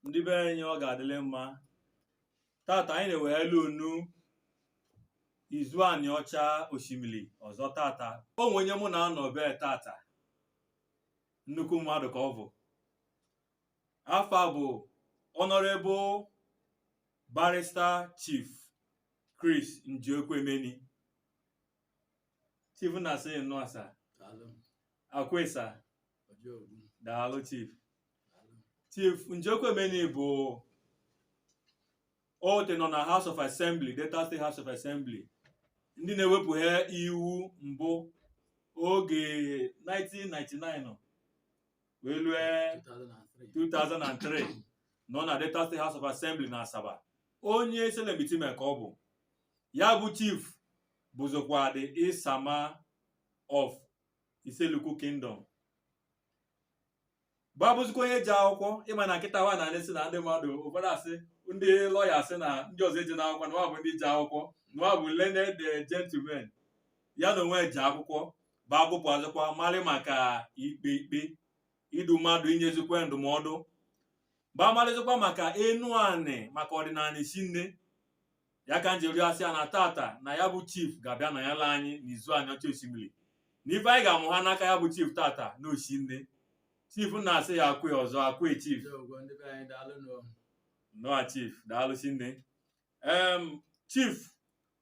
ndị be anyị ọ ga-adịle mma. Tata anyị na-ewelu unu Izu Aniocha Oshimili ọzọ tata. O nwe onye mụ na-anọ be tata. Nnukwu mmadụ ka ọ bụ. Afa bụ Honorable Barrister Chief Krees Njiokwuemeni. Chief na-asị nnọọ asa. Akwesa. Daalụ Chief. Chief Njiokwuemeni bụ ote nọ na House of Assembly, Delta State House of Assembly. Ndị na-ewepụghe iwu mbụ oge 1999 wee lue 2003 nọ na Delta State House of Assembly na Asaba. Onye Selemitime ka ọ bụ. Ya bụ Chief bụzokwa the Isama of Iseluku Kingdom. Babụzikwa onye ji akwụkwọ ịma na nkịta wa na na-esi na ndị mmadụ ụfọdụ asị ndị lọya asị na ndị ọzọ eji n'akwụkwọ na nwa bụ ndị ji akwụkwọ na nwa bụ learned gentleman. Ya na onwe ji akwụkwọ babụpụ azụkwa marị maka ikpe idu mmadụ inyezikwa ndụmọdụ bamarịzikwa maka enu anị maka ọdịnala isi nne. Ya ka njiri asị ya na tata na ya bụ Chief ga-abịa na ya la anyị n'Izu Aniocha Oshimili n'ife anyị ga-amụ ha n'aka ya bụ Chief tata na Oshinne. Chief na-asị ya akwe ọzọ akwe Chief. Noa Chief daalụ Shinne. Chief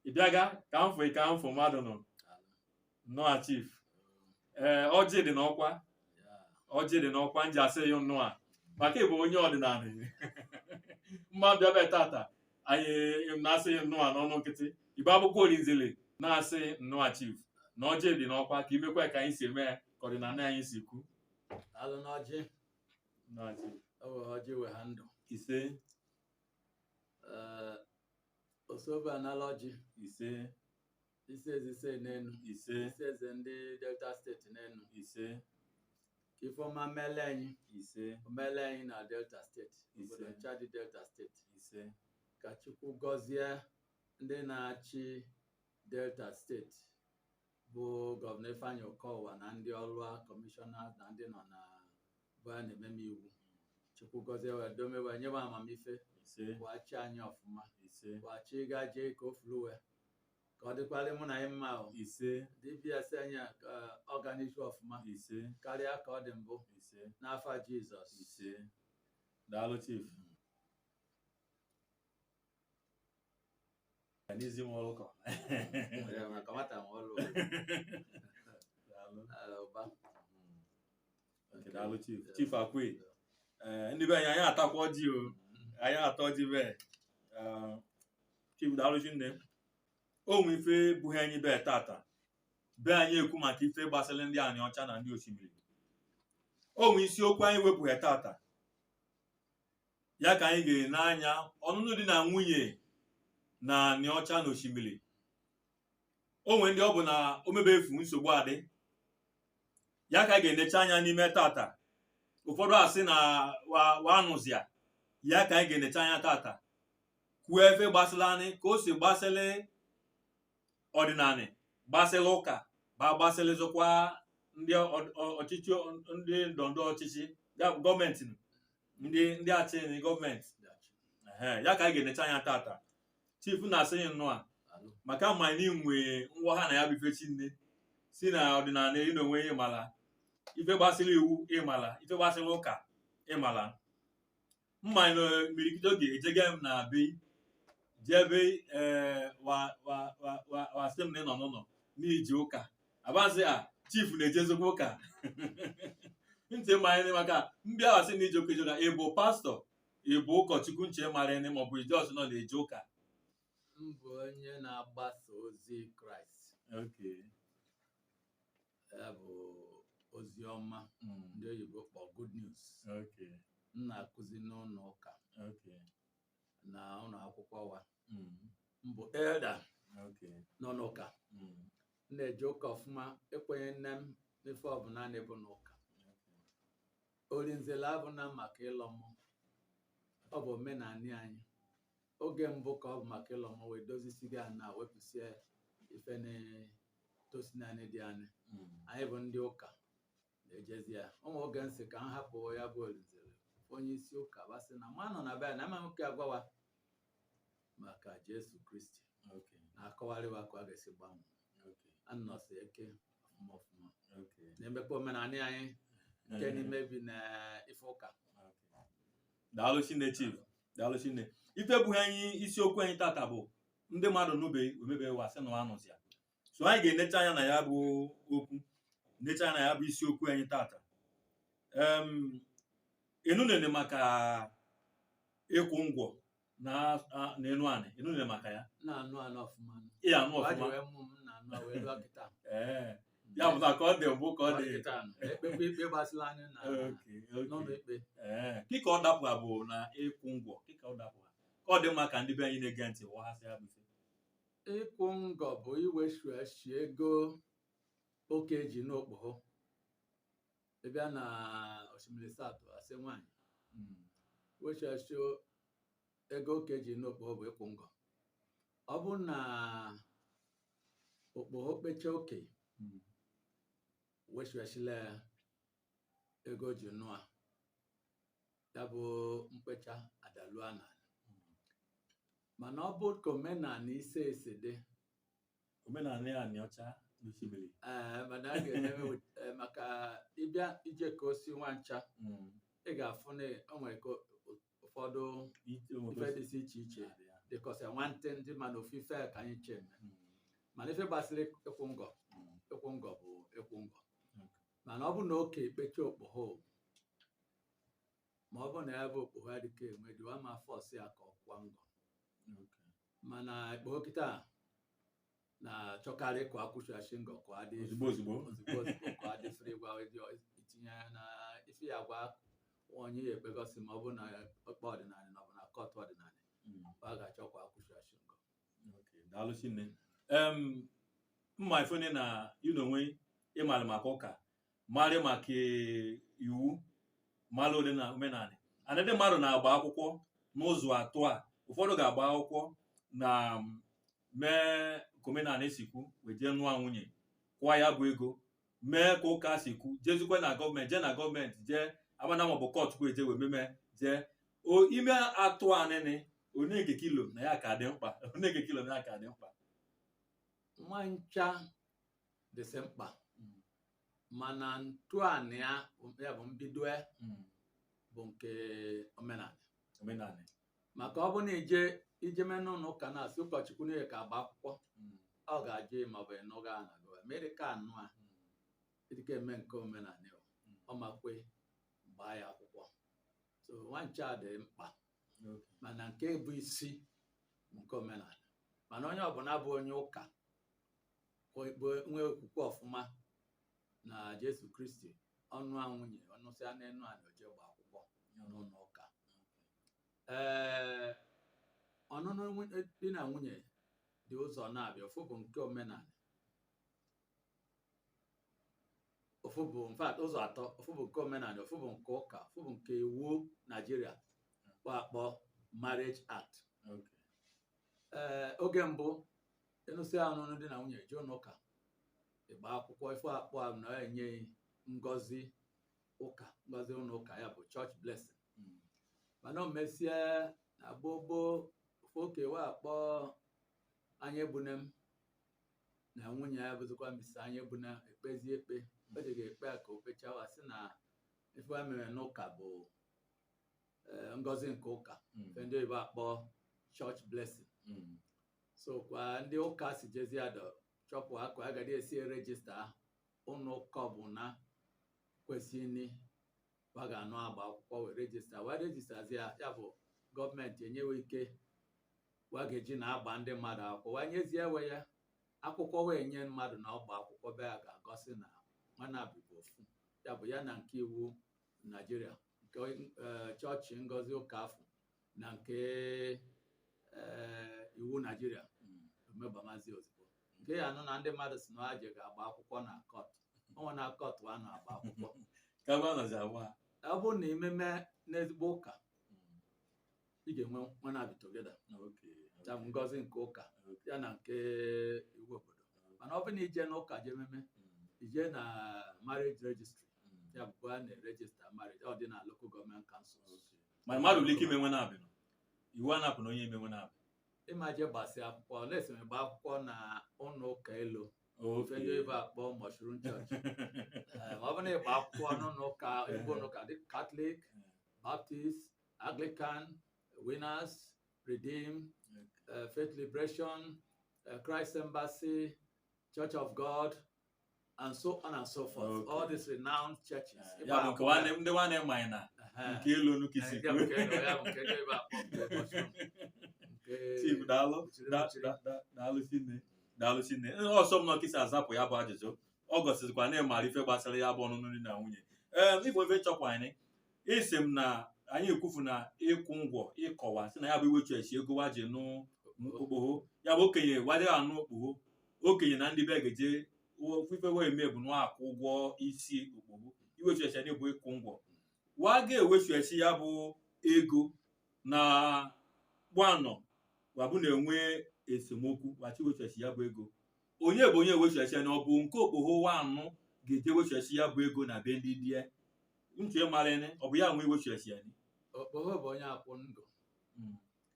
ịbịaga ka mfụ mmadụ nọ. Noa Chief. Ọjị dị n'ọkwa. Ọjị dị n'ọkwa nji asị ya nnọọ maka ịbụ onye ọdịnala. Mmadụ bịa tata anyị na-asị ya nnọọ n'ọnụ nkịtị. Igbe akwụkwọ Orinzele na-asị nnọọ Chief na ọjị dị n'ọkwa ka imekwa ka anyị si eme ya ka ọdịnala anyị si kwu. Alụ n'ọjị. N'ọjị. Ọjị we ha ndụ. Ise. Osobe anala ọjị. Ise. Ise n'enu. Ise. Ise ndị Delta steeti n'enu. Ise. Ifeọma mele anyị. Ise. Mele anyị na Delta steeti. Ise. Obodo nchadị Delta steeti. Ise. Ka Chukwu gọzie ndị na-achị Delta steeti bụ Gọvanọ Ifeanyi Okowa na ndị ọrụ kọmishọna na ndị nọ na bụ a na-ememe iwu. Chukwu gọzie wee domewe nyewe amamife wachi anyị ọfụma wachi gaje ka o furu wee ka ọ dịkwara mụ na anyị mma o dibịa si anyị ka ọganihu ọfụma karịa ka ọ dị mbụ n'afọ Jizọs. Daalụ Chief. N'ezi m ọrụ kọ. Maka nwata m ọrụ. Daalụ Chief. Chief Akwe. Ndị be anyị atakwa ọjị o. Anyị atọ ọjị be. Chief daalụ Shinne. O nwe ife bụghị anyị be tata. Be anyị ekwu maka ife gbasara ndị Aniocha na ndị Oshimili. O nwe isiokwu anyị wepụghị tata. Ya ka anyị ga-ene anya ọnụnụ dị na nwunye na Aniocha na Oshimili. O nwe ndị ọ bụ na o mebe efu nsogbu adị. Ya ka anyị ga-enecha anya n'ime tata. Ụfọdụ asị na wanụzia. Ya ka anyị ga-enecha anya tata. Kwuo efe gbasara anyị ka o si gbasara ọdịnala, gbasara ụka, gbasara ndị ọchịchị ndị ndọrọndọrọ ọchịchị, gọọmenti ndị achị gọọmenti. Ya ka anyị ga-enecha anya tata. Chief na-asị ya nnọọ maka ma anyị nwee ngwa ha na ya bụ ife Chinne si na ọdịnala ị n'onwe ya ịmala ife gbasara iwu ịmala ife gbasara ụka ịmala. Mma anyị mirikite oge ejege m na be jebe wasị m na ịnọ n'ụlọ n'iji ụka abazị Chief na-ejezikwa ụka. Ntị mmanya maka mbịa wasị na iji ụka ejega ịbụ pastọ ịbụ ụkọchukwu nche mara ịnị maọbụ ijọs nọ na-eje ụka. M bụ onye na-agbasa ozi Kraịst. Ya bụ ozi ọma ndị oyibo kpọ good news. M na-akụzi n'ụlọ ụka na ụlọ akwụkwọ wa. M bụ elder nọ n'ụka. M na-eje ụka ọfụma ekwenye nne m n'ife ọbụla na-ebu n'ụka. Orinzele abụna maka ịlọ mmụọ. Ọ bụ omenala anyị. Oge mbụ ka ọ bụ maka ịlọ mmụọ wee dozisiga na wepụsie ife na-etosi naanị dị anyị. Anyị bụ ndị ụka na-ejezi ya. Ụmụ oge nsị ka m hapụ ya bụ Orinzele onye isi ụka basị na nwa nọ na be na ama nwoke agwawa maka Jesu Kristi na-akọwarịwa ka a ga-esi gbanwee anọsị eke ọfụma na-emepe omenala anyị nke n'ime bi na ife ụka. Daalụ Chineke Chief, daalụ Chineke. Ife bụ anyị isiokwu anyị tata bụ ndị mmadụ n'ubeghị omebeghị wasị na anụzi ya. So anyị ga-enecha anya na ya bụ okwu, necha anya na ya bụ isiokwu anyị tata. Ịnụnene maka ịkwụ ngwọ na enu anị, ịnụnene maka ya. Na-anụ ọfụma. Iya anụ ọfụma. Ya bụ ka ọ dị mbụ ka ọ dị. Ikpe gbasịla anyị na n'ụlọ ikpe. Kịka ọ dapụga bụ na ịkwụ ngwọ, kịka ọ dapụga. Ka ọ dị mma ka ndị be anyị na-ege ntị wahasị ya bụ ife. Ịkwụ ngọ bụ iweshi ego oke ji n'okpogho. Ị bịa na Oshimili South asị nwaanyị. Weshi ego oke ji n'okpogho bụ ịkwụ ngọ. Ọ bụ na okpogho kpecha oke weshila ego ji nụa ya bụ mkpecha adalụa na mana ọ bụ ka omenala ise dị omenala ya Aniocha Oshimili mana a ga-eme maka ịbịa ije ka o si nwa ncha ị ga-afụ na o nwere ụfọdụ ife dịsị iche iche dịkọsị nwantị ndị mana ofufe ka anyị cheme mana ife gbasịrị ịkwụ ngọ bụ ịkwụ ngọ mana ọ bụ na oke ikpecha okpogho ma ọ bụ na ya bụ okpogho adịka enwe dịwa ma fọs ya ka ọkwa ngọ mana ikpogho kịta na-achọkarị ka akwụchachi ngọ ka ọ dị ozugbo ka ọ dị fere gwa itinye ya na ife ya gwa onye ya ekpegosi ma ọ bụ na ọkpa ọdịnala na ọ bụ na kọtụ ọdịnala ọ ga-achọkwa akwụchachi ngọ. Daalụ Chineke. Mma ifene na onwe ịmalị maka ụka marị maka iwu malụ ụdị na omenala ndị mmadụ na-agba akwụkwọ n'ụzọ atọ a. Ụfọdụ ga-agba akwụkwọ na mee ka omenala esikwu wee jee nụọ nwunye kwụọ ya bụ ego mee ka ụka sikwu jezikwe na gọọmenti jee na gọọmenti jee amana maọbụ kọtụ kwa eje wee meme jee ime atụ anịnị onye nke kilo na ya ka dị mkpa onye nke kilo na ya ka dị mkpa. Nwa ncha dịsị mkpa mana ntụanị ya bụ mbido bụ nke omenala maka ọ bụ na ije menụ n'ụka na-asị ụkọchukwu na ka agba akwụkwọ ọ ga-ajụ maọbụ ịnụga na Amerịka anụ a dịka eme nke omenala ọ makwe gbaa ya akwụkwọ. So nwa ncha dị mkpa mana nke bụ isi nke omenala mana onye ọbụla bụ onye ụka nwee okwukwe ọfụma na Jesu Kristi ọnụ nwunye ọnụsịa n'enu ala oje gba akwụkwọ n'ụlọ ụka. Ọnụnụ di na nwunye dị ụzọ na-abịa ofu bụ nke omenala ofu bụ ụzọ atọ ofu bụ nke omenala ofu bụ nke ụka ofu bụ nke iwu Nigeria akpọ Marriage Act. Oge mbụ ịnụsị ọnụnụ di na nwunye jụọ n'ụka ịgba akwụkwọ ife akpọ na enye ngozi ụka ngozi ụlọ ụka ya bụ church blessing mana o mesie na gbogbo oke wa akpọ anya egbune m na nwunye ya bụzikwa misi anya egbune ekpezi ekpe o ji ga-ekpe ka o kpechawa sị na ife a mere n'ụka bụ ngozi nke ụka ndị oyibo akpọ church blessing. So kwa ndị ụka si jezi adọ chọpụ akụ agadi esi rejista ụlọ ụka ọbụla kwesịrị wa ga-anụ agba akwụkwọ wee rejista wa rejistazi ya bụ gọọmenti enyewe ike wa ga-eji na-agba ndị mmadụ akwụkwọ wa nyezie we ya akwụkwọ wee nye mmadụ na ọgba akwụkwọ be ya ga-agosi na nwana abụbụ ofu ya bụ ya na nke iwu Nigeria nke chọọchị ngozi ụka afọ na nke iwu Nigeria omebamazi ozugbo nke ya nụ na ndị mmadụ si na ha je ga-agba akwụkwọ na kọt ọnwa na kọt wa na-agba akwụkwọ ọ bụ na imeme n'ezigbo ụka ị ga-enwe nwana abi togeda ya bụ ngozi nke ụka ya na nke iwu obodo mana ọ bụ na ije n'ụka je ememe ije na marriage registry ya bụ a na-register marriage ọ dị na local government councils. Ma mmadụ nwere ike imenwe na-abịa iwu a na-apụ na onye imenwe na-abịa ịmaje gbasị akwụkwọ na-esome gba akwụkwọ na ụlọ ụka elu ofe ndị ebe akpọ mushroom church ma ọ bụ na ịgba akwụkwọ n'ụlọ ụka ebe ụka dị Catholic, Baptist, Anglican, Winners, Redeemed, Faith Liberation, Christ Embassy, Church of God, and so on and so forth. All these renowned churches. Ya bụ nke ndị nwanne mmanya na nke elu nukisi. Chief daalụ Chinne. Ọsọ m nọkịsị azapụ ya bụ ajụjụ. Ọ gosizikwa na ịmara ife gbasara ya bụ ọnụnụ di na nwunye. Igbo ife chọkwa anyị isi m na anyị ekwufu na ịkwụ ngwọ ịkọwa sị na ya bụ iwechu echi ego waje n'okpogho ya bụ okenye wadịghị anụ okpogho okenye na ndị be ga-eje ife wee mee bụ na-akwụ ụgwọ isi okpogho iwechu echi anyị bụ ịkwụ ngwọ wa ga-ewechu echi ya bụ ego na gbanọ wabụ na-enwe esemokwu wachi wechu echi ya bụ ego onye bụ onye ewechu echi na ọ bụ nke okpogho wa anụ ga-eje wechu echi ya bụ ego na be ndị die nche marịnị ọ bụ ya nwe iwechu echi anyị okpogho bụ onye akwụ ndụ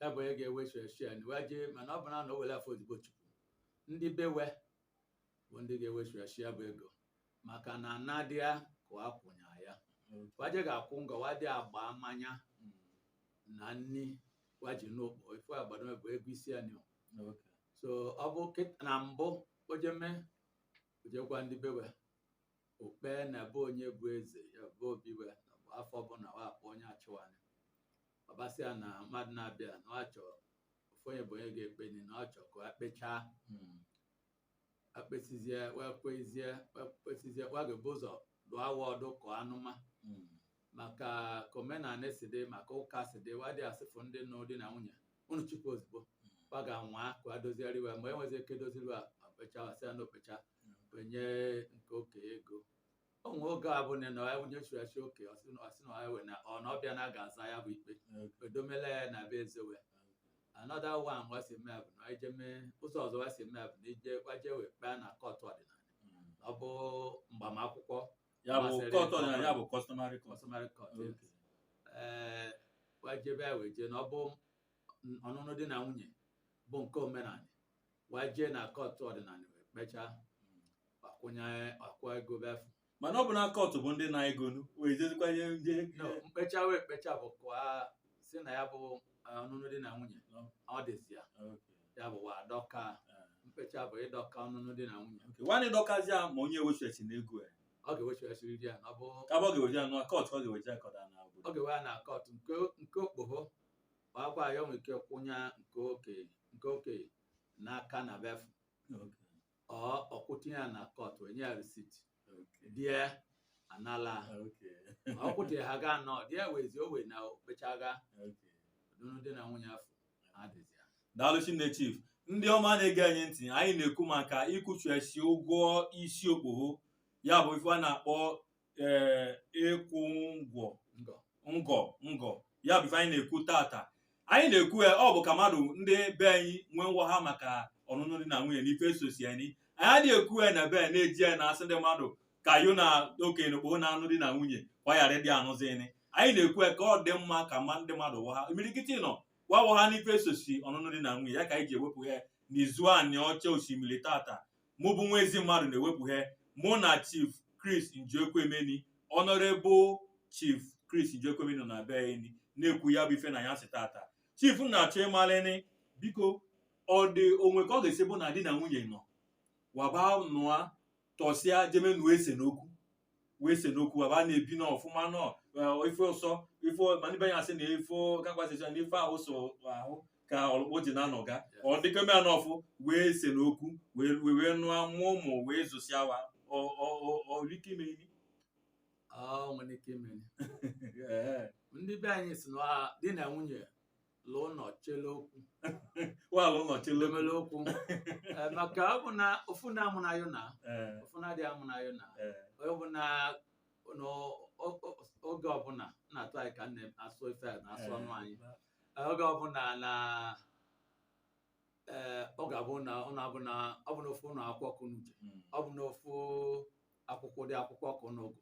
ya bụ onye ga-ewechu echi anyị waje mana ọ bụ na o were afọ odibo chukwu ndị bewe bụ ndị ga-ewechu echi ya bụ ego maka na anadịa ka akwụnya ya waje ga-akwụ ngọ wadị agba mmanya na nni waji n'okpo ife agbado bụ ego isi anyị so ọ bụ na mbụ ojeme ojekwa ndị bewe okpe na be onye bụ eze ya bụ obiwe afọ ọbụla wakpọ onye achụwanya ọbasịa na mmadụ na-abịa na ọ chọrọ ofu onye bụ onye ga-ekpe ni na ọ chọrọ ka akpechaa akpesizie wekwezie wagebe ụzọ lụọ awa ọdụ ka anụma maka ka omenala si dị maka ụka si dị wadị asịfụ ndị nụ di na nwunye unu chukwu ozugbo waga nwa ka adozigharịwa mgbe enwezi eke doziri okpecha wasịa na okpecha wenye nke okenye ego onwe oge a bụ na onye chụrụ echi oke ọsị na ewe na ọbịa na ga-aza ya bụ ikpe edomela ya na be ezewe another one wasi meb na ije mee ụzọ ọzọ wasi meb na ije waje wee kpee na kọtụ ọdịnala ọ bụ mgbamakwụkwọ ya bụ kọtụ ọdịnala ya bụ customary court wajebe ya wee jee na ọ bụ ọnụnụ di na nwunye bụ nke omenala waje na kọtụ ọdịnala wee kpechaa akwụ ego befu mana ọ bụ na kọtụ bụ ndị na-egonu wee jezikwanye ndị mkpecha wee kpecha bụ ka si na ya bụ ọnụnụ di na nwunye ọ dịzi ya bụ wa dọka mkpecha bụ ịdọka ọnụnụ di na nwunye nwanne dọkazi ya ma onye ewechuechi na ego ọ ga-ewechiri ya ọ bụ ka ọ ga-ewechi ya na kọtụ ọ ga-ewechi akọda na obodo ọ ga-ewe ya na kọtụ nke okpogho akwa ya nwere ike kwụnya nke okenye n'aka na befu ọkwụtinye ya na kọtụ enye ya risit die anala ọkwụtinye ha ga anọ die wezi owe na okpechaga ọnụnụ di na nwunye afọ adịzi ya. Daalụ Chinne Chief ndị ọma na-ege anyị ntị anyị na-ekwu maka ịkwụchuechi ụgwọ isi okpogho ya bụ ife a na-akpọ ịkwụ ngọ ya bụ ife anyị na-ekwu tata anyị na-ekwu ọ bụ ka mmadụ ndị be anyị nwee ngwa ha maka ọnụnụ di na nwunye n'ife esosi anyị adịghị ekwu na be na-eji ya na-asị ndị mmadụ ka yụ na okenye na okpogho na anụ di na nwunye kwayara dị anụzini anyị na-ekwu ka ọ dị mma ka ndị mmadụ wụ ha imirikiti nọ wawo ha n'ife esosi ọnụnụ di na nwunye ya ka anyị ji ewepụ ya n'izu Aniocha Oshimili tata mụ bụ Nwaezimmadu na-ewepụ ha mụ na Chief Krees Njiokwuemeni Honorable Chief Krees Njiokwuemeni nọ na be anyị na-ekwu ya bụ ife na ya si tata Chief na-achọ ịmalịnị biko ọ dị onwe ka ọ ga-esi bụ na di na nwunye nọ waba nụa tọsịa jeme nu wee se n'okwu waba na-ebi n'ọfụma nọ ife ụsọ ife ma ndị be ya asị na ife kakwasịcha na ife ahụ so ahụ ka ọlụkpọ ji na-anọga ọ dịkeme ya n'ọfụ wee se n'okwu wee nụa mụọ ụmụ wee zụsịa wa ọrike imeri nwere ike imeri ndị be anyị si na di na nwunye lụọ nọ chele okwu walụ nọ chele okwu maka ọ bụ na ofu na amụnayo na ofu na adịghị amụnayo na onye bụ na oge ọbụla na-atụ anyị ka nne asụ ife na-asụ ọnụ anyị oge ọbụla na ọ ga-abụ na ọ bụ na ofu ụlọ akwụkwọ kunuche ọ bụ na ofu akwụkwọ dị akwụkwọ ọkụ n'ogu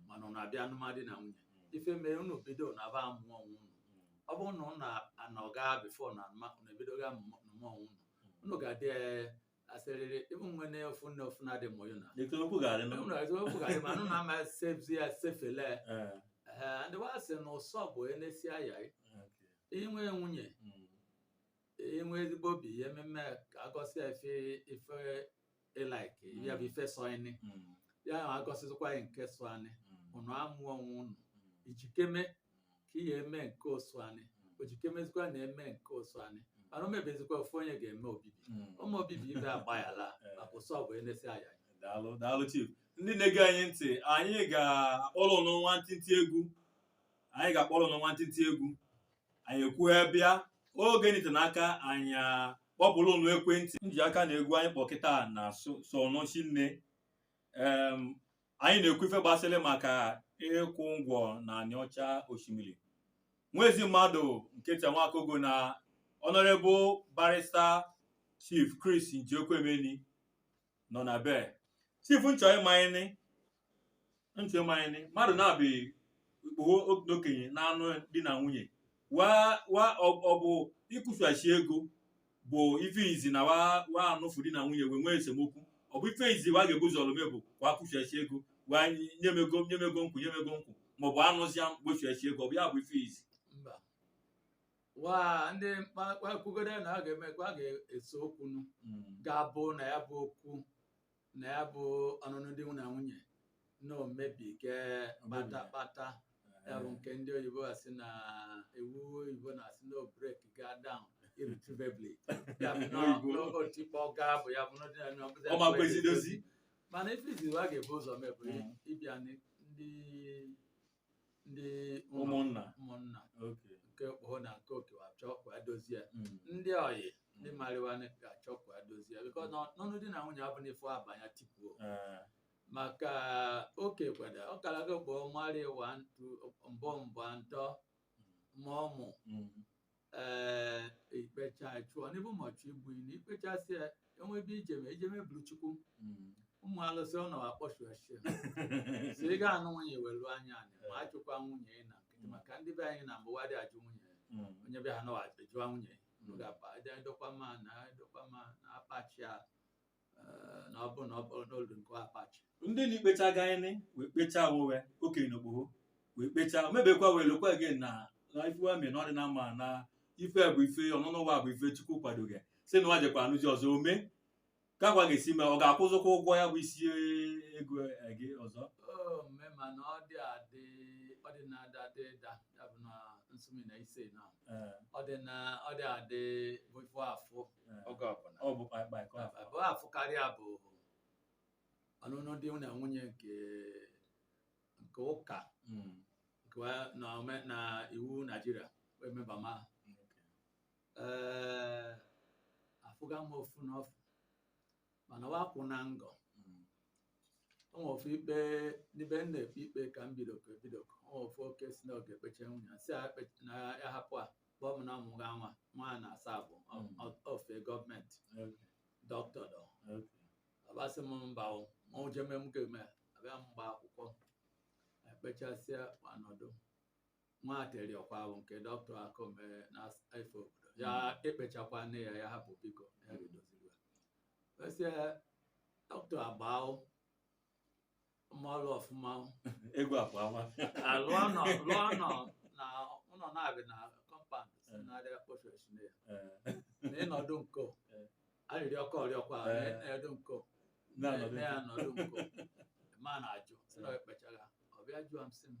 mana ọ na-abịa anụmadị na nwunye ife mere unu bido na aba amụọ onwe unu ọ bụrụ na unu anọga bifo na ebidoga amụọ onwe unu ga-adị asịrịrị ịbụ nwere ofu na-adị mọ na okwu ga-adị ma unu na-ama sevzi ya sefele ndị wasị na ụsọ bụ enesi aya inwe nwunye inwe ezigbo obi ihe mmemme ka agọsi ife ịlaiki ya bụ ife sọini ya agọsizikwa ya nke sụanị unu amụọ onwe unu ijikeme ka ihe eme nke osuanị ojikemezikwa na-eme nke osuanị mana o mebezikwa ofu onye ga-eme obibi ụmụ obibi ibe agbaghara maka ụsọ bụ enesi aya. Daalụ Chief. Ndị na-ege anyị ntị, anyị ga-akpọrọ ụnụ nwantịntị egwu anyị ekwughe bịa oge nite n'aka anyị kpọpụrụ ụnụ ekwentị nji aka na egwu anyị kpọkịta na sonọchi nne anyị na-ekwu ife gbasịrị maka ịkwụ ngwọ na Aniocha Oshimili. Nwaezimmadu nke Nwakogo na Honorable Barrister Chief Krees Njiokwuemeni nọ na be. Chief nchọ ịmanyịnị mmadụ na-abị ikpogho n'okenye na anụ di na nwunye ọ bụ ịkwụshachi ego bụ ife izi na wa anụfu di na nwunye wee nwee esemokwu ọ bụ ife izi wa ga-ebu ụzọ mebụ kwa kwụshachi ego wa nyemego nkwụ maọbụ anụzia gbochiachi ego ọ bụ ya bụ ife izi ndị mkpakwugodo na a ga-eso okwu ga-abụ na ya bụ okwu na ya bụ ọnụnụ dị na nwunye na omebike kpata ya bụ nke ndị oyibo asị na iwu oyibo na-asị no break ga down irretrievably ya bụ n'ogotikpọ ga bụ ya bụ n'ọdịnala mana ife izi wa ga-ebu ụzọ mebụ ịbịa ndị ụmụnna nke okpogho na nke okewa achọ kwa dozie ndị oyi ndị mariwana ga-achọ kwa dozie because n'ọnụ dị na nwunye abụ n'ife abanya tipuo maka oke kwada ọkaraga okpo mari mbọ ntọ ma ọmụ ikpecha chụọ n'ebe ụmọchụ igbu na ikpechasị enwebe ijeme buru chukwu ụmụ alụsị ọ nọ akpọchuachi so ị ga-anụ nwunye welu anya ma achụkwa nwunye na nkịtị maka ndị be anyị na mbụwa dị ajụ nwunye onye bịa ha nọwa ejụwa nwunye edokwa ma na akpachi a na ọ bụ n'olu nke akpachi ndị na-ikpecha gaịnị wee kpechaa owe okenye n'okpogho wee kpechaa mebekwa wee lekwa gị na ife ame na ọdịna mma na ife bụ ife ọnụnụ ụwa bụ ife Chukwu kwadoghị si na nwa jekwa anụzi ọzọ ome ka gwa ga-esi ma ọ ga-akwụzịkwa ụgwọ ya bụ isi ego gị ọzọ mana ọ dị na-adị ya bụ na nsụmi na ise na ọ dị adị bụ ife afọ oge ọbụla ọ bụ kpakpa bụ afọ karịa bụ ọnụnụ dị na nwunye nke ụka na iwu Naijiria emebama afụga m ofu n'ofu mana wakwụ na ngọ onwe ofu ikpe n'ibe na-ekpe ikpe ka m bidoko onwe ofu oke si na oge ekpecha nwunye si na ya hapụ a kpọọ m na ọmụga nwa na asaa bụ ofe gọọmenti dọkịta dọ ọbasị m mba ojeme m ga-eme abịa mgba akwụkwọ ekpechasịa kpanọdụ nwa tere ọkwa bụ nke dọkịta akome na ifo obodo ya ekpechakwa nne ya hapụ biko ya ga-edoziri ya dọkịta agbaa mmalụ ọfụma ego akwa lụọ nọ na ụlọ na-abịa na kọmpand si na-adịghị kpocha esi ya na ịnọdụ nko arịrịọkwa na-edo nko na ya nọdụ nko ma na-ajụ si na ekpechagha ọbịa jụọ m sị m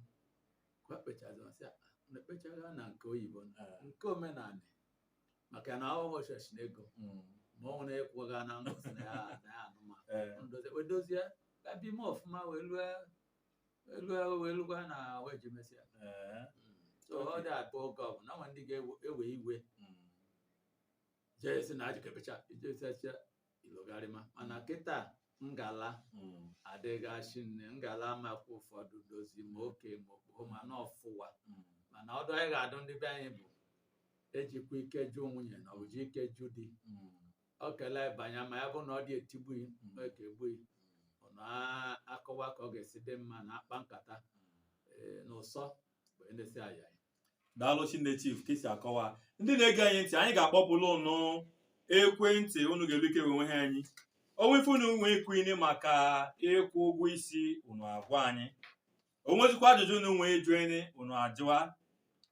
kwa ekpechazi m sị na ekpechagha na nke oyibo nke omenala maka na ọbọchị esi na ego ma ọ nwere ịkwụga na ngosi na ya anụma wedozie bi m ọfụma wee lụgwa na wee ji mesịa so ọ dị abụ oge ọbụla nwa ndị ga-ewe iwe jee si na ajikepecha ijesacha ilogharịma mana kịta ngala adịghachị nne ngala amakwa ụfọdụ dozi ma oke ma okpogho ma na ọfụwa mana ọdụ anyị ga-adụ ndị be anyị bụ ejikwa ike jụ nwunye na oji ike jụ di ọ kele banya ma ya bụ na ọ dị etigbughị eke egbughị na-akọwa ka ọ ga-esi dị mma na akpa nkata n'ụsọ wee ndesi aya. Daalụ Chineke Chief ka isi akọwa. Ndị na-ege anyị ntị, anyị ga-akpọpụlụ ụnụ ekwentị unu ga-eru ike onwe ha anyị. Onwe ife unu nwee ikwu ini maka ịkwụ ụgwọ isi unu agwa anyị. O nwezikwa ajụjụ unu nwee ịjụ ini unu ajụwa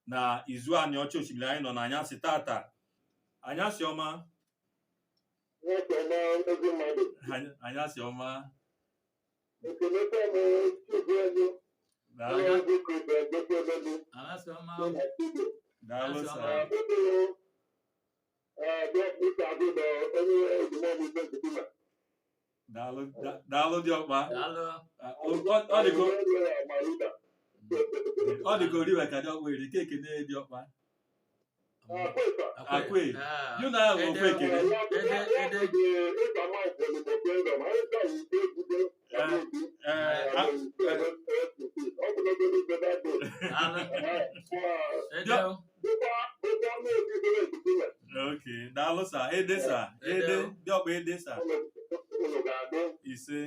na Izu Aniocha Oshimili anyị nọ na anyasị tata. Anyasị ọma. Anyasị ọma. Daalụ sa. Daalụ dị ọkpa. Ọ dịka oriwe ka dị ọkpa eri ka ekene dị ọkpa. Akwe. You na ahụ ofe ekele. Okay, daalụ sa. Ede sa. Ede dị ọkpa ede sa. Ise.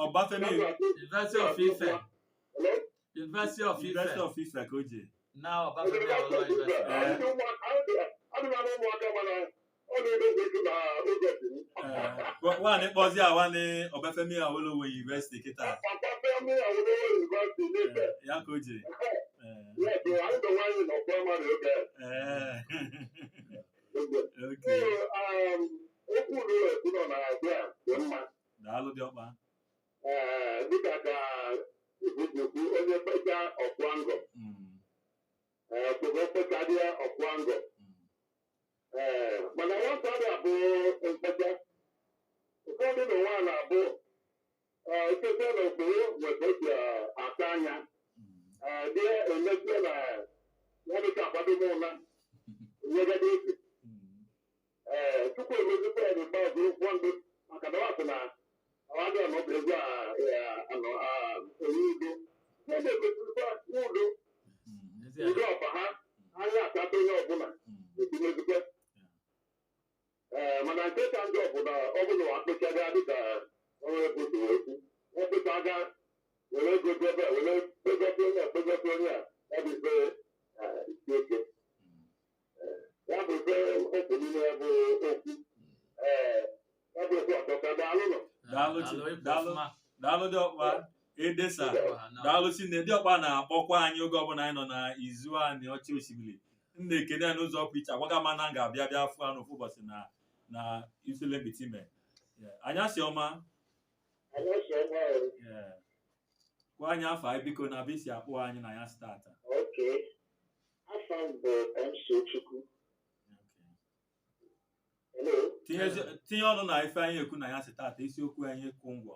Ọbáfẹ́mi. University of Ife. University of Ife. University of Ife ka o je. Now Ọbáfẹ́mi Awólọ́wọ̀ University. Nwaanyị kpọzi awa ni Ọbáfẹ́mi Awólọ́wọ̀ University kịta. Ya ka o je. Okay. Daalụ dị ọkpa. Dịka ka Igbo onye kpecha ọkwa ngọ. Kpekadịa ọkwa ngọ. Mana nwata ga-abụ mkpecha. Ụfọdụ na nwa na-abụ ikete na okporo nweta eji ata anya. Dị emesie na ya dịka akwadobe ụna. Nyegede isi. Tupu emezikwa ya n'ikpeazụ ụkwụ ndụ maka na wasị na awadị ọnọdụ onye udo. Ndị na-egosikwa udo. Udo ọba ha anya akata onye ọbụla etimezikwa. Mana nke ka ndị ọbụla ọbụla akpịchaga dịka onye obodo okwu. Ọkpịchaga were ego debe were kpegọta onye akpegọta onye a ya bụ ife isi oke. Ya bụ ife okwu niile ya bụ okwu. Ya bụ okwu ọtọka daalụ nọ. Daalụ dị ọkpa. Edesa. Daalụ Chineke. Dị ọkpa na-akpọkwa anyị oge ọbụla anyị nọ na Izu Aniocha Oshimili. M na-ekene ya n'ụzọ pụrụ iche. Agwaga m na m ga-abịa bịa fụ anụ ofu ụbọchị na Isole Mbitime. Anyasị ọma. Kwa anyị afọ anyị biko na bisi akpọ anyị na ya stata. Afọ mbụ Njiokwuemeni. Tinye ọnụ na ife anyị ekwu na ya si tata isiokwu anyị Ịkwụ Ngọ.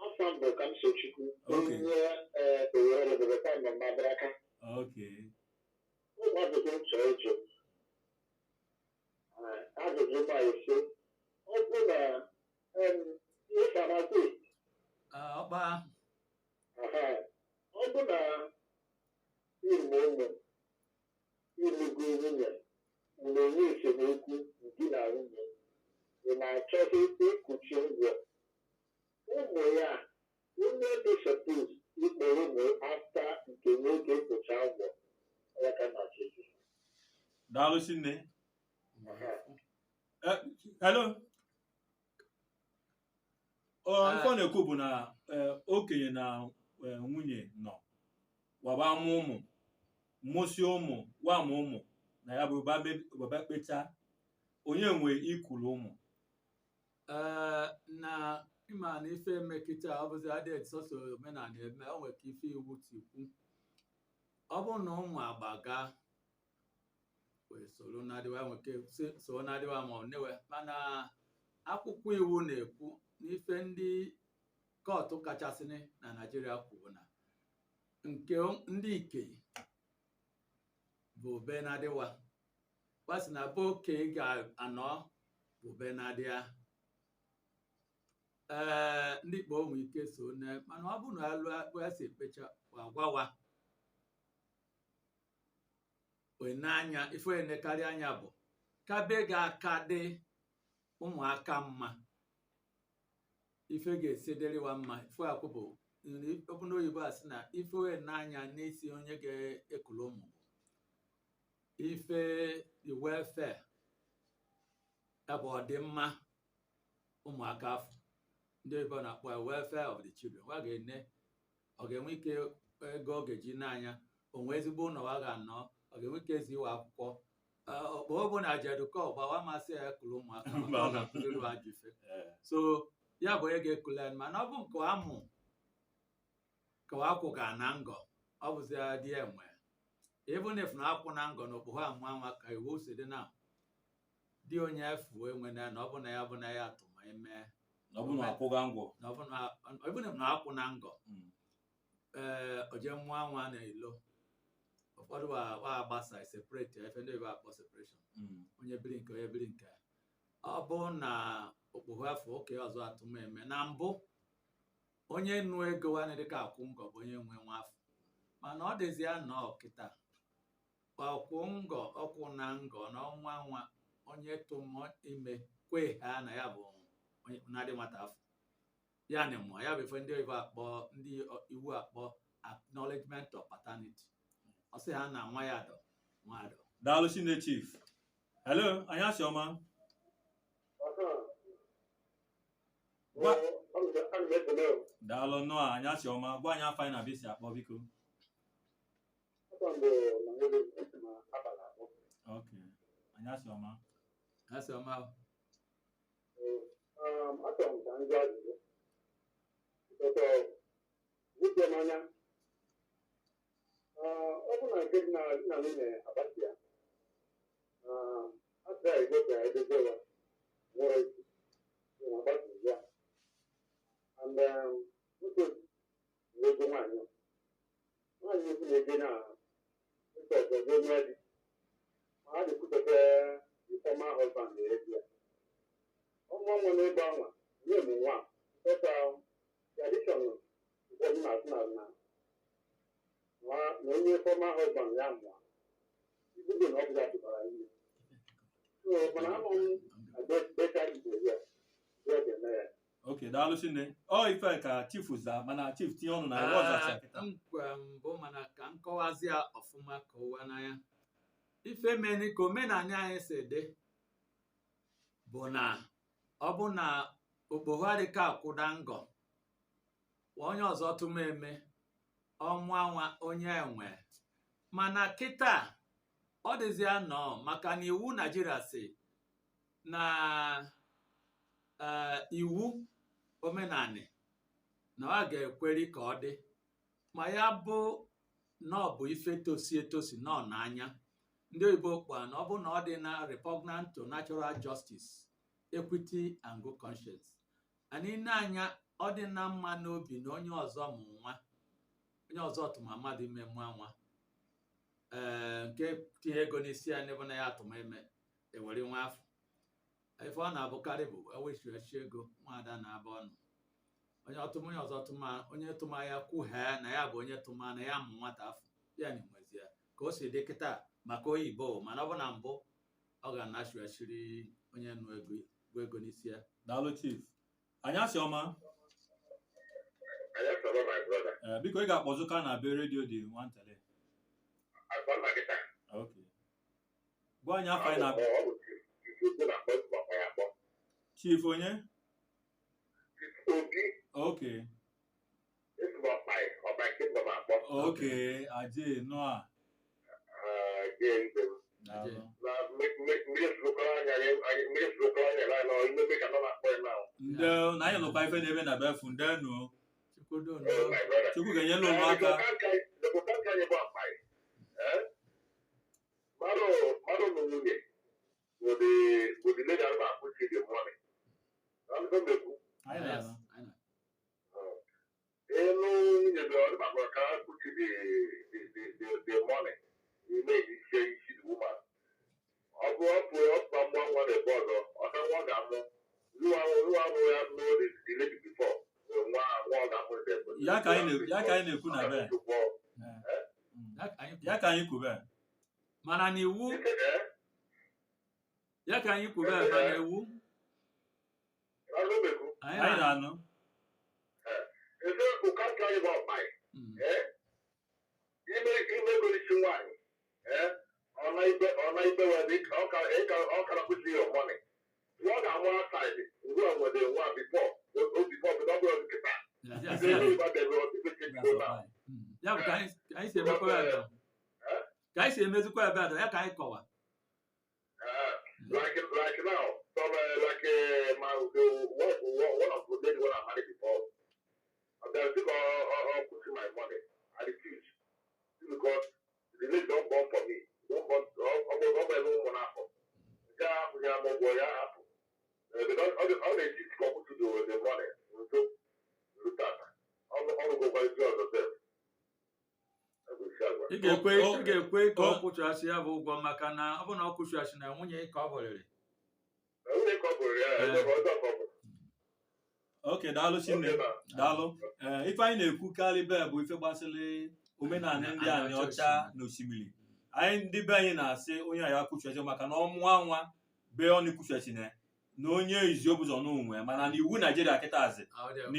Afọ mbụ Njiokwuemeni. Onye Owerri Delta nọ n'Abraka. Ụmụ ajụjụ m chọrọ ịjụ. Ajụjụ m ise. Ọ bụ na ihe famakwe. Ọkpa. Ọ bụ na ịmụ ụmụ ịlụgo nwunye na-enye esemokwu di na nwunye ị na-achọghị ịkwụchi ụgwọ ụmụ ya onye dị suppose ikpere ụmụ afta nke n'oge ịkwụcha ụgwọ ya ka na-achọghị. Daalụ Chineke. Hello. Nke ọ na-ekwu bụ na okenye na nwunye nọ waba amụ ụmụ mụsị ụmụ wamụ ụmụ na ya bụ baba kpecha onye nwe ikwuru ụmụ. Na ịma na ife mmekịta ọ bụzi adịghị sọsọ omenala eme o nwere ka ife iwu tikwu. Ọ bụ na ụmụ agbaga wee soro na-adịwa nweke so na-adịwa ma ọ newe mana akwụkwọ iwu na-ekwu n'ife ndị kọtụ kachasị na Naịjirịa kwuru na nke ndị ikenye bụ be na-adịwa kwasị na be okenye ga-anọ bụ be na-adịa. Ndị Igbo onwe ike so ne mana ọ bụrụ na alụ ya si ekpecha agwawa onanya ife enekarị anya bụ kabe ga-aka dị ụmụaka mma ife ga-esederiwa mma ife akwụ bụ obodo oyibo a sị na ife n'anya n'isi onye ga-ekulu ụmụ ife the welfare ebe ọdịmma ụmụaka afọ ndị oyibo na-akpọ welfare of the children wa ga-ene ọ ga-enwe ike ego ọ ga-eji n'anya onwe ezigbo ụlọ wa ga-anọ ọ ga-enwe ike ezi iwe akwụkwọ ọkpọ bụ na jeduka ọgbawa masị ya ekulu ụmụaka maka ọ ga-akụziri ajụ ife so ya bụ onye ga-ekule mana ọ bụ nke amụ ka akwụ ga na ngọ ọ bụzi dị enwe even if na akwụ na ngọ na okpogho amụ anwa ka iwu si dị na dị onye efu enwe na ọ bụ na ya bụ na ya atụma eme ọ bụ na akwụga ngwọ even if na akwụ na ngọ oje mmụọ anwa na-elo ụfọdụ wa agbasa separate efe ndị oyibo akpọ separation onye biri nke onye biri nke ọ bụ na okpogho afọ oke ọzọ atụma eme na mbụ onye nụ ego nwanne dịka akwụ ngọ bụ onye nwe nwa afọ mana ọ dịzi ya nọ kịta ọkwụ ngọ ọkwụ na ngọ na ọnwa nwa onye tụmụ ime kwe ha na ya bụ na-adị nwata afọ ya na mụọ ya bụ ife ndị oyibo akpọ ndị iwu akpọ acknowledgement of paternity ọ sị ha na nwa ya dọ nwa adọ. Daalụ Chine Chief. Hello, anyị asị ọma. Daalụ nnọọ anyị asị ọma gwa anyị afọ anyị na bisi akpọ biko. Okay, anyị asị ọma. Asị ọma. Achọrọ m ka ndị ajụjụ uche n'anya ọ bụ na nke dị na nwunye agbasi ya asịra igbo ka edozewa nwere isi agbasi ya and nwoke ego nwaanyị ukwu na-eje na ịta ọzọ nwe di ma ha na-ekwutete the former husband na-eji ya ọnwa nwa n'ebe anwa nye m nwa ịta tradition ụfọdụ na-asị na onye former husband ya mụọ ibugo na ọ bụla dịbara ihe mana anọ m beta igbo ya ga-eme ya. Okay, daalụ Chine. Ọ ife ka Chief za mana Chief tinye ọnụ na iwe ọzacha kịta. Mbụ mana ka nkọwazi ya ọfụma ka ụwa n'anya ife meni ka omenala anyị si dị bụ na ọ bụ na okpogho adịka akwụda ngọ onye ọzọ tụma eme ọnwa nwa onye enwe mana kịta ọ dịzi anọ maka na iwu Naịjirịa si na iwu omenani na ọ ga-ekweri ka ọ dị ma ya bụ na ọ bụ ife tosi etosi nọ n'anya ndị oyibo kpa na ọ bụ na ọ dị na repugnant to natural justice, equity and good conscience. Anyị na-anya ọ dị na mma n'obi na onye ọzọ mụ nwa onye ọzọ tụma mmadụ ime mụọ nwa nke tinye ego n'isi ya n'ebe na ya atụma eme ewere nwa afọ ife ọ na-abụkarị bụ ewechichi ego nwaada na-aba ọnụ onye ọzọ tụma onye tụma ya kwuhee na ya bụ onye tụma na ya mụ nwata afọ ya na enwezi ya ka o si dị kịta maka oyibo mana ọ bụ na mbụ ọ ga-anachighachiri onye nụ ego n'isi ya. Daalụ Chief. Anyị asị ọma. Biko ị ga-akpọzụ ka na be redio dị nwantele. Okay. Gwa anyị afọ anyị na Chief onye? Okay. Okay, Aje Noah. Nde na anyị lụkwa ife na-ebe na befu nde nụ. Chukwu ga-enye ụmụ aka. Ya ka anyị na-ekwu na be. Ya ka anyị kwube. mana n'iwu ya ka anyị kwuru ebe na iwu anyị na-anụ ime golichi nwaanyị ọna ibe wee ọ kara kwụsị ya ọmọnị ọ ga-amụ asaịdị ugbu a nwere nwa bifọ bụrụ nkịta ya bụ ka anyị si emekwa ebe ka anyị si emezikwa ebe ada ya ka anyị kọwa like now some one of the lady when I married before they think pushing my money I refuse because the lady don't born for me don't born one apple because all they teach people to do with the money so all go by yourself. ị ga-ekwe ka ọ kwụchasị ya bụ ụgwọ maka na ọ bụ na ọ kwụchasị na nwunye ka ọ bụrịrị oke daalụ Chinne daalụ ife anyị na-ekwukarị be bụ ife gbasịrị omenala ndị Aniocha na Oshimili anyị ndị be anyị na-asị onye ya kwụchasị maka na ọmụa nwa be ọ na-ekwuchasị na onye izi obụzọ n'onwe mana na iwu Naijiria kịta azị na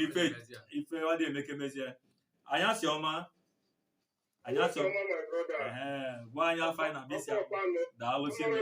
ife ọ dị emekemezie anyị asị ọma anyị asọ gwa anyị afọ anyị na bisi daalụ Chinne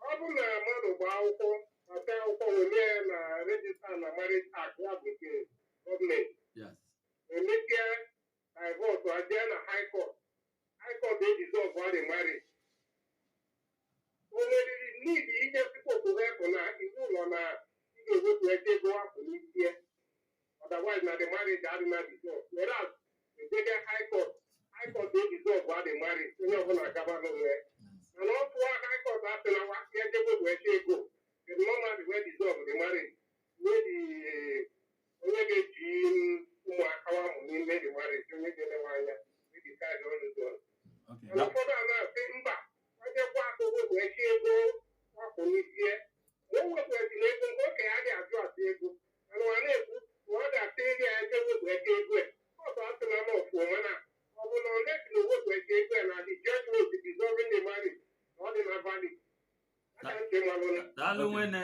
ọ bụ na mmadụ gba akwụkwọ mata akwụkwọ were na rejista na marriage act ya bụ nke gọọmenti emeke divọsụ aje na high court ejizọbụ adị marriage o nweriri n'ihi ihe pipopụrụ na iwu ụlọ na ị ga-ewepụ ego apụ n'isi otherwise na the marriage adị na dissolve whereas ejege high court ejizọbụ adị marriage onye ọbụla gaba n'onwe mana ọ tụọ high court asị na ya ejegwepụ ego the normal wey dissolve the marriage wey the onye ga-eji ụmụaka amụ n'ime the marriage onye ga-elewe anya decide all this one. And ụfọdụ a na-asị mba ojekwa akụ wepụ ego apụ n'isi ma o wepụzi na ego nke okenye a ga-ajụ atụ ego mana ọ na-ekwu ma ọ ga-atụ ego ya eje wepụ ego ọzọ asị na n'ofu mana ọ bụ na ole si na owepụ ego na the judgment dissolving the marriage na ọ dị na valid daalụ nwene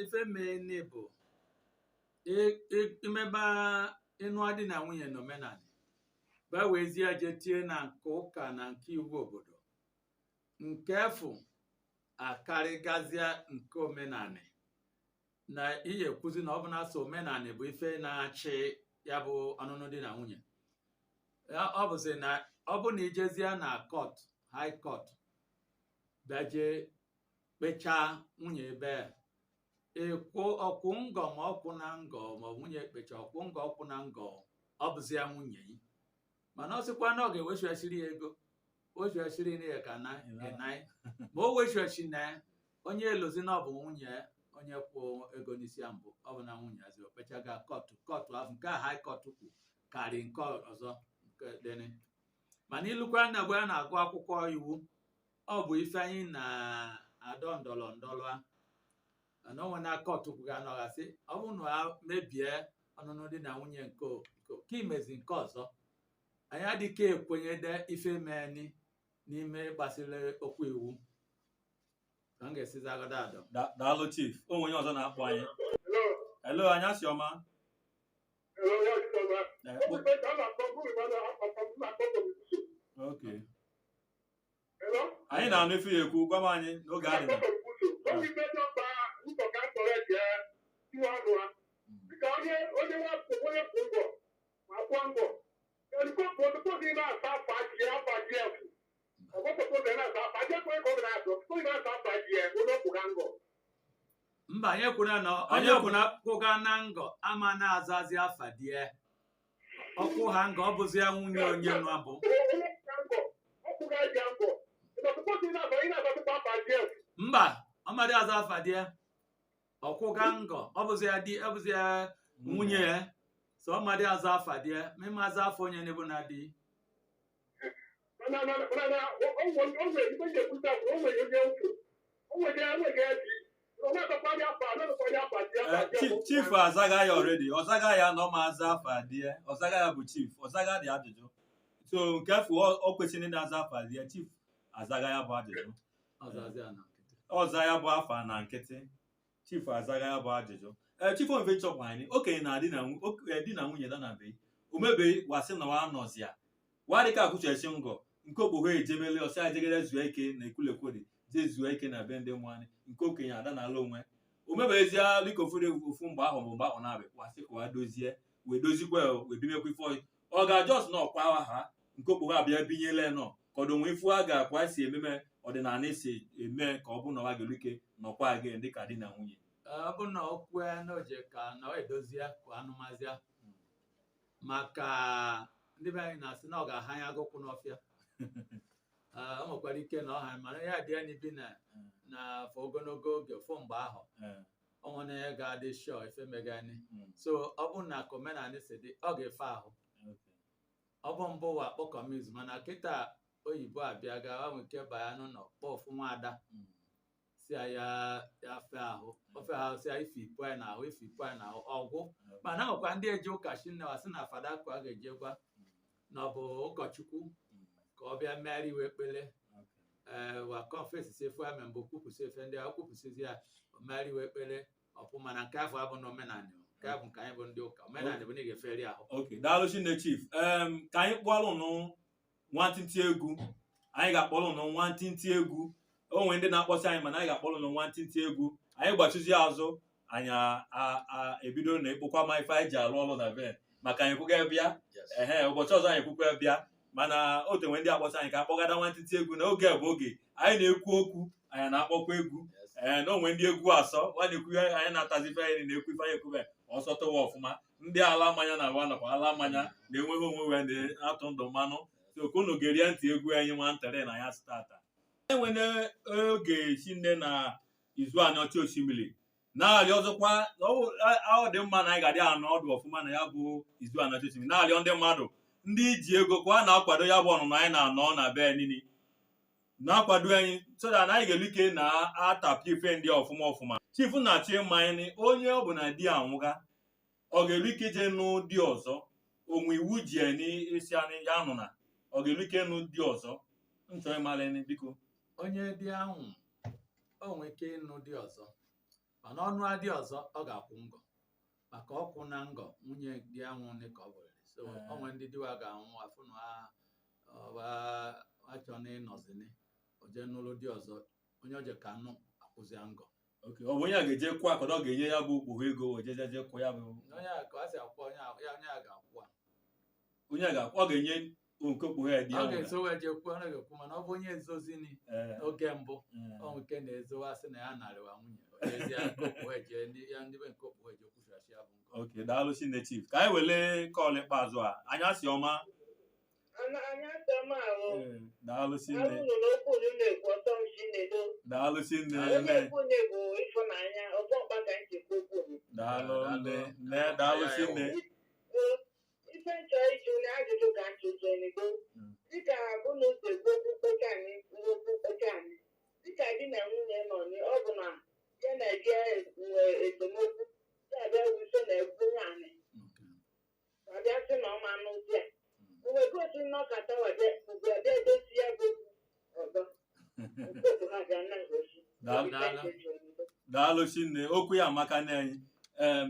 ife mee bụ imeba ịnụ adị na nwunye na omenala gbawezie je tie na nke ụka na nke iwu obodo nke efu akarịgazia nke omenala na ihe ekwuzi na ọ bụ na so omenala bụ ife na-achị ya bụ ọnụnụ dị na nwunye ọ bụzi na ọ bụ na ijezie na court high court bịaje kpechaa nwunye ebe ọkwụ ngọ ma ọkwụ na ngọ ma nwunye kpecha ọkwụ ngọ ọkwụ na ngọ ọ bụzi ya nwunye yi mana ọ sịkwa na ọ ga-ewechighachiri ya ego ochighachiri na ya ka na enai ma o wechihachi na onye elozi na ọ bụ nwunye onye kwụ ego n'isi ya mbụ ọ bụ na nwunye azi okpechaga kọtụ ahụ nke a high court kwu karị nke ọzọ nke deni mana ilukwa na mgbe a na-agụ akwụkwọ iwu ọ bụ ife anyị na-adọ ndọrọ na onwe na kọtụ kwuga anọghasị ọ bụ na mebie ọnụnụ dị na nwunye nke ka imezi nke ọzọ anyị adịka ekwenyede ife meni n'ime gbasiri okwu iwu ka m ga-esizi agada adọ daalụ chief onwe onye ọzọ na-akpọ anyị hello anya si ọma okay anyị na-anụ ife ya ekwu gwa m anyị n'oge adịna mba anyị kwuna na onye kwuna kwụga na ngọ ama na-azazi afa die ọkwụ ha ngọ ọ bụzi ya nwunye onye nọ bụ mba ọmadị aza afa die ọkwụga ngọ ọ bụzi ya nwunye ya so ọmadị azụ afa dị mma azụ afọ onye n'ebu na dị chief azaga ya already ọzaga ya na ọmaza afa dị ọzaga ya bụ chief ọzaga dị ajụjụ so nke fụ o kwesịrị ndị aza afa dị chief azaga ya bụ ajụjụ ọza ya bụ afa na nkịtị chief azaga ya bụ ajụjụ chief onve chọkwa anyị okenye na di na nwunye danabeghị omebeghị wasị na wa nọzia wa dịka akụchechi ngọ nke okpogho ejemele ọsịa ejegere zuo ike na ekwulekwuri jee zuo ike na be ndị mmụọ nke okenye ada n'ala onwe omebeghịzie dịka ofu mgbe ahụ bụ mgbe ahụ na-abịa wasị ka wa dozie wee dozikwa wee bimekwa ife ọ ga-ajọs na ọkwa ha nke okpogho abịa binyele nọ ka ọdụ nwe ifu a ga-akwa si ememe ọdịnala esi eme ka ọ bụ na wa ga ike nọkwa gị dịka di na nwunye ọ bụ na okwu na oje ka na ọ edozie ka anụmazịa maka ndị be anyị na-asị na ọ ga-ahanye agụkwụ n'ọfịa o nwekwara ike na ọha mana ya dị anyị bi na afọ ogologo oge fọ mgbe ahụ ọnwa na ya ga-adị shọ ife megani so ọ bụ na ka omenala si dị ọ ga-efe ahụ ọ bụ mbụ ụwa kpọkọmizu mana kịta oyibo abịa ga nwee ike baya n'ụlọ kpọọ ofu nwaada si ya fe ahụ ofe ahụ si ya ife ipu anyị n'ahụ ife ipu anyị n'ahụ ọgwụ mana nwekwa ndị eji ụka chinnewa sị na fada ka a ga-ejekwa na ọ bụ ụkọchukwu ka ọ bịa megharị iwe ekpere wa kọnfesi sefu ya mbụ kwupụsị efe ndị ahụ kwupụsịzi ya megharị iwe ekpere ọpụ mana nke afọ abụ na omenala nke abụ nke anyị bụ ndị ụka omenala bụ na ị ga-eferi ahụ oke daalụ Chineke chief ka anyị kpọrọ ụnụ nwantịntị egwu anyị ga-akpọrọ ụnụ nwantịntị egwu onwe ndị na-akpọsị anyị mana anyị ga-akpọrọ ụnụ nwantịntị egwu anyị gbachizi azụ anyị ebido na ịkpụkwa ma ife anyị ji arụ ọrụ na be maka anyị kwụga bịa ụbọchị ọzọ anyị kwụkwa bịa mana o tenwe ndị akpọsị anyị ka akpọgada nwantịntị egwu na oge bụ oge anyị na-ekwu okwu anyị na-akpọkwa egwu na onwe ndị egwu asọ nwa na-ekwu anyị na-atazi ife anyị na-ekwu ife anyị ekwube ọsọ tụwa ọfụma ndị ala mmanya na agba nakwa ala mmanya na-enweghị onwe wee na-atụ ndụ mmanụ okunu gerie ntị egwu anyị nwa ntịrị na ya stata enwere oge chinne na Izu Aniocha Oshimili na-arịọ ọzọkwa ọ dị mma na anyị ga-adị anọ ọdụ ọfụma na ya bụ Izu Aniocha Oshimili na-arịọ ndị mmadụ ndị ji ego kwa na-akwado ya bụ ọnụnụ anyị na-anọ na be nini na-akwado anyị so that anyị ga-elu ike na-atapụ ife ndị ọfụma chifu na-achọ ịma anyị onye ọ bụ na di anwụga ọ ga-elu ike ije nụ di ọzọ onwe iwu ji n'isi anyị ya nụ na ọ ga-elu ike nụ di ọzọ nchọ ịmala anyị biko onye di ahụ o nwee ike ịnụ di ọzọ mana ọnụ adị ọzọ ọ ga-akwụ ngọ maka ọkwụ na ngọ nwunye di ahụ dị ka ọ bụrụ so onwe ndị diwa ga-anwụ afụ na achọ na ịnọzini oje n'ụlọ di ọzọ onye oje ka nụ akwụzi ngọ ọ bụ onye a ga-eje kwụ akọdọ ọ ga-enye ya bụ okpogho ego ojejeje kwụ ya bụ onye a ka a si akwụ onye a ga-akwụ onye a ga-akwụ ọ ga-enye nke okpogho ya dị ọ ga-eso wee je kwuo ọ ga-ekwu mana ọ bụ onye ezozini n'oge mbụ ọ nke na-ezowa sị na ya narịwa nwunye ojezie nke okpogho eje ndị be nke okpogho eje kwụchachi ya bụ nke oke daalụ Chineke chief ka anyị wele kọọlụ ikpeazụ a anyasị ọma daalụ Chineke daalụ Chineke daalụ nne daalụ Chineke ife nchọ iju na ajụjụ ka ajụjụ enigo dịka bụ na ose gbogbo kpecha anyị dịka di na nwunye nọ ọ bụ na ya na di nwe esemokwu ya abịa wuso na ebunye anyị abịa sị na ọma n'ụdị a mgbe gosi nnọkọta abịa edozi ya bụ ọzọ okwu ha bịa na ngosi daalụ Chineke okwu ya amaka na anyị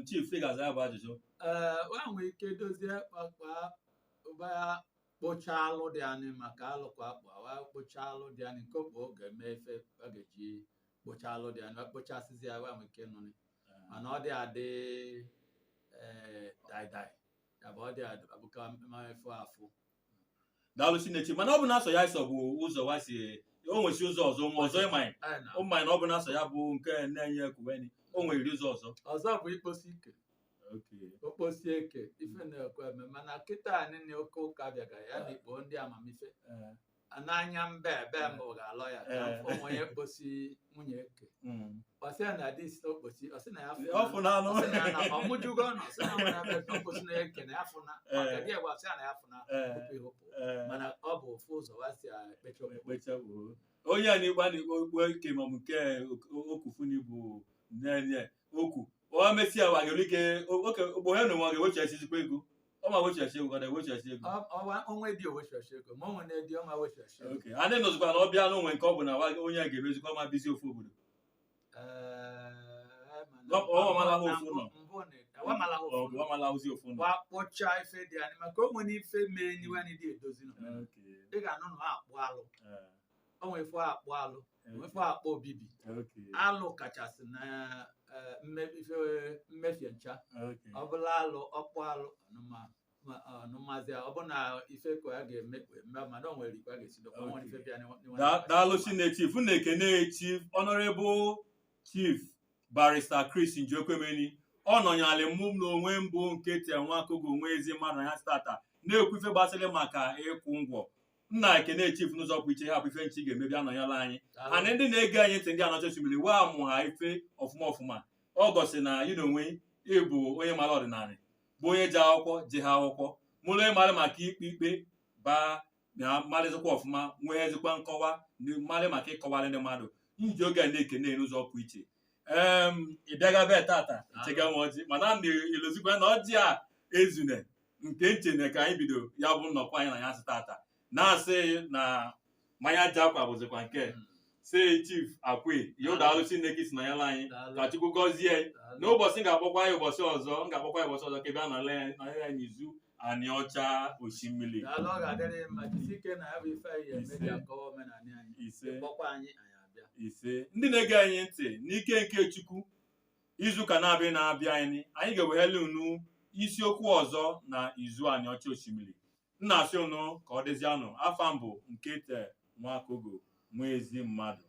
chief ị ga-aza ya bụ ajụjụ wa nwee ike dozie kpakpa ụba kpochaa alụ dị anyị maka alụkwa akpa wa kpochaa alụ dị anyị nke okpo oge mee efe ọ ga-eji kpochaa alụ dị anyị wa kpochasịzi ya wa nwee ike nụrị mana ọ dị adị daidai ya bụ ọ dị abụka mmefu afụ daalụ Chineke mana ọ bụ na-asọ ya ịsọ bụ ụzọ wa si o nwesi ụzọ ọzọ ma ọzọ ịmanye ụmanye na ọ bụ na-asọ ya bụ nke na-enye ekwuweni o nwere ụzọ ọzọ bụ ikposi ike okposi eke ife na-ekwe eme mana kịta anyị na oke ụka bịaga ya na ikpo ndị amamife n'anya mbe mbụ ga-alọ ya ka onye kposi nwunye eke ọsị na dis okposi ọsị na ya ọmụjugo na ọsị na nwere ebe okposi na eke na ya fụna maka dị egwa ọsị na ya fụna okwu ihopụ mana ọ bụ ofu ụzọ wasi ekpecha onye a na-egba na-ekpo ike ma ọ bụ nke okufuni bụ nenye okwu o mesịa wa ga-ike oke ogbohe na nwa ga-ewechachizikwa ego ọ ma wechachi ego kada ewechachi ego onwe dị owechachi ego ma onwe na-edi ọma wechachi ego a na-enozikwa na ọ bịa n'onwe nke ọ bụ na onye a ga-emezikwa ma bizi ofu obodo wakpọcha ife dị anyị maka o nwere ife mee n'iwe anyị dị edozi ị ga-anụ na akpụ alụ o nwere ife akpụ alụ nwefe akpọ obibi alụ kachasị na mmefie ncha ọ bụla alụ ọkpụ alụ ọnụmazi ọ bụ na ife ka ya ga-eme mana o nwere ikwe a ga-esi dokwa nwere ife bịa daalụ Chineke Chief na-ekene Chief Honorable Chief Barrister Krees Njiokwuemeni ọ nọnyalị mụ n'onwe mbụ nke Nwakogo Nwaezimmadu and Hon na-ekwu ife gbasara maka ịkwụ ngwọ nna ekene Chief n'ụzọ pụ iche hapụ ife nchi ga-emebi anọnyala anyị ana ndị na-ege anyị ntị ndị Aniocha Oshimili wa mụ ha ife ọfụma ọ gosi na yi na onwe ịbụ onye mara ọdịnala bụ onye ji akwụkwọ ji ha akwụkwọ mụrụ onye mara maka ikpe baa na mmarịzikwa ọfụma nwee ezikwa nkọwa mmarị maka ịkọwarị ndị mmadụ iji oge na-ekene n'ụzọ pụ iche ị bịaga be tata chega m ọjị mana m na-elozikwa na ọjị a ezune nke nchene ka anyị bido ya bụ nnọkọ anyị na ya sị tata na-asị na mmanya ji akwa bụzikwa nke si Chief Akwe ihe ụdaalụ Chineke si na ya anyị ka Chukwu gọzie n'ụbọchị ga-akpọkwa ya ụbọchị ọzọ ka ebe a nọle ya n'izu Aniocha Oshimili ise ndị na-ege anyị ntị n'ike nke Chukwu izuụka na-abịa anyị ga-eweghele unu isiokwu ọzọ na Izu Aniocha Oshimili nna asị unu ka ọ dịzianụ afa mbụ nke Nwakogo Nwaezimmadu